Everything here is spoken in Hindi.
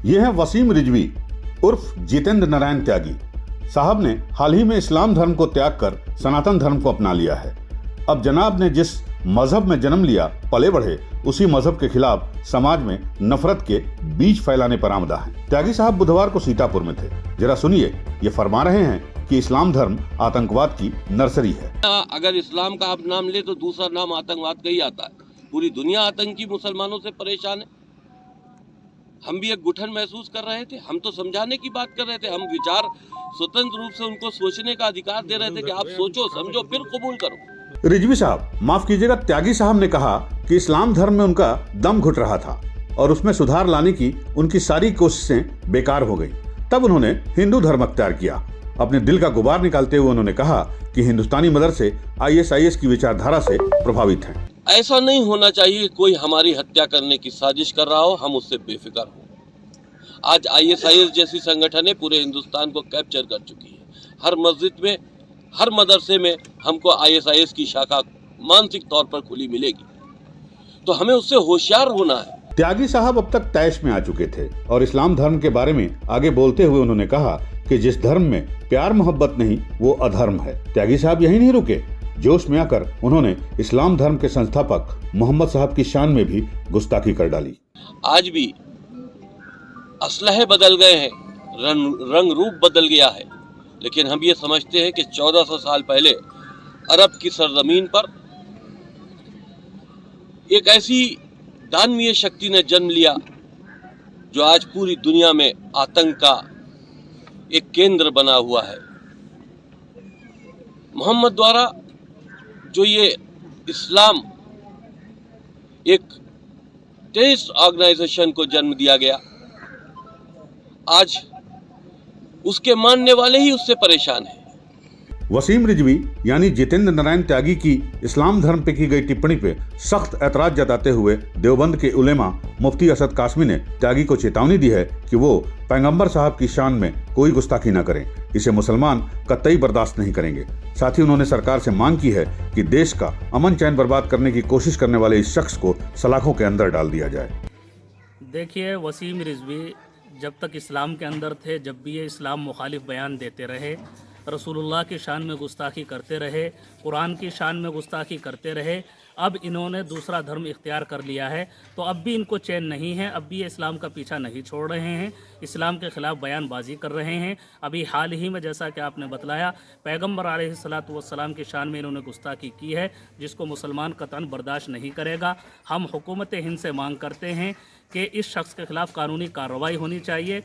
ये हैं वसीम रिजवी उर्फ जितेंद्र नारायण त्यागी। साहब ने हाल ही में इस्लाम धर्म को त्याग कर सनातन धर्म को अपना लिया है। अब जनाब ने जिस मजहब में जन्म लिया, पले बढ़े, उसी मजहब के खिलाफ समाज में नफरत के बीज फैलाने पर आमदा है। त्यागी साहब बुधवार को सीतापुर में थे। जरा सुनिए, ये फरमा रहे हैं कि इस्लाम धर्म आतंकवाद की नर्सरी है। अगर इस्लाम का आप नाम ले तो दूसरा नाम आतंकवाद का ही आता है। पूरी दुनिया आतंकी मुसलमानों से परेशान है। हम भी एक गुठन महसूस कर रहे थे। हम तो समझाने की बात कर रहे थे। हम विचार स्वतंत्र रूप से उनको सोचने का अधिकार दे रहे थे कि आप सोचो समझो फिर कबूल करो। रिजवी साहब, माफ कीजिएगा, त्यागी साहब ने कहा कि इस्लाम धर्म में उनका दम घुट रहा था और उसमें सुधार लाने की उनकी सारी कोशिशें बेकार हो गई। तब उन्होंने हिंदू धर्म अख्तियार किया। अपने दिल का गुबार निकालते हुए उन्होंने कहा कि हिंदुस्तानी मदरसे ISIS की विचारधारा से प्रभावित हैं। ऐसा नहीं होना चाहिए कोई हमारी हत्या करने की साजिश कर रहा हो, हम उससे बेफिक्र हो। आज ISIS जैसी संगठनें पूरे हिंदुस्तान को कैप्चर कर चुकी है। हर मस्जिद में, हर मदरसे में हमको ISIS की शाखा मानसिक तौर पर खुली मिलेगी, तो हमें उससे होशियार होना है। त्यागी साहब अब तक तैश में आ चुके थे और इस्लाम धर्म के बारे में आगे बोलते हुए उन्होंने कहा कि जिस धर्म में प्यार मोहब्बत नहीं वो अधर्म है। त्यागी साहब यही नहीं रुके, जोश में आकर उन्होंने इस्लाम धर्म के संस्थापक मोहम्मद साहब की शान में भी गुस्ताखी कर डाली। आज भी असलहे बदल गए हैं, रंग रूप बदल गया है, लेकिन हम ये समझते हैं कि 1400 साल पहले अरब की सरजमीन पर एक ऐसी दानवीय शक्ति ने जन्म लिया जो आज पूरी दुनिया में आतंक का एक केंद्र बना हुआ है। मोहम्मद द्वारा जो ये इस्लाम एक टेररिस्ट ऑर्गेनाइजेशन को जन्म दिया गया, आज उसके मानने वाले ही उससे परेशान हैं। वसीम रिजवी यानी जितेंद्र नारायण त्यागी की इस्लाम धर्म पे की गई टिप्पणी पे सख्त ऐतराज जताते हुए देवबंद के उलेमा मुफ्ती असद कासमी ने त्यागी को चेतावनी दी है कि वो पैगंबर साहब की शान में कोई गुस्ताखी न करें। इसे मुसलमान कतई बर्दाश्त नहीं करेंगे। साथ ही उन्होंने सरकार से मांग की है कि देश का अमन चैन बर्बाद करने की कोशिश करने वाले इस शख्स को सलाखों के अंदर डाल दिया जाए। देखिए, वसीम रिजवी जब तक इस्लाम के अंदर थे, जब भी ये इस्लाम मुखालिफ बयान देते रहे, रसूलुल्लाह की शान में गुस्ताखी करते रहे, कुरान की शान में गुस्ताखी करते रहे। अब इन्होंने दूसरा धर्म इख्तियार कर लिया है, तो अब भी इनको चैन नहीं है। अब भी ये इस्लाम का पीछा नहीं छोड़ रहे हैं, इस्लाम के ख़िलाफ़ बयानबाजी कर रहे हैं। अभी हाल ही में जैसा कि आपने बतलाया, पैगम्बर अलैहिस्सलातु वस्सलाम की शान में इन्होंने गुस्ताखी की है, जिसको मुसलमान कतन बर्दाश्त नहीं करेगा। हम हुकूमत हिंद से मांग करते हैं कि इस शख्स के ख़िलाफ़ कानूनी कार्रवाई होनी चाहिए।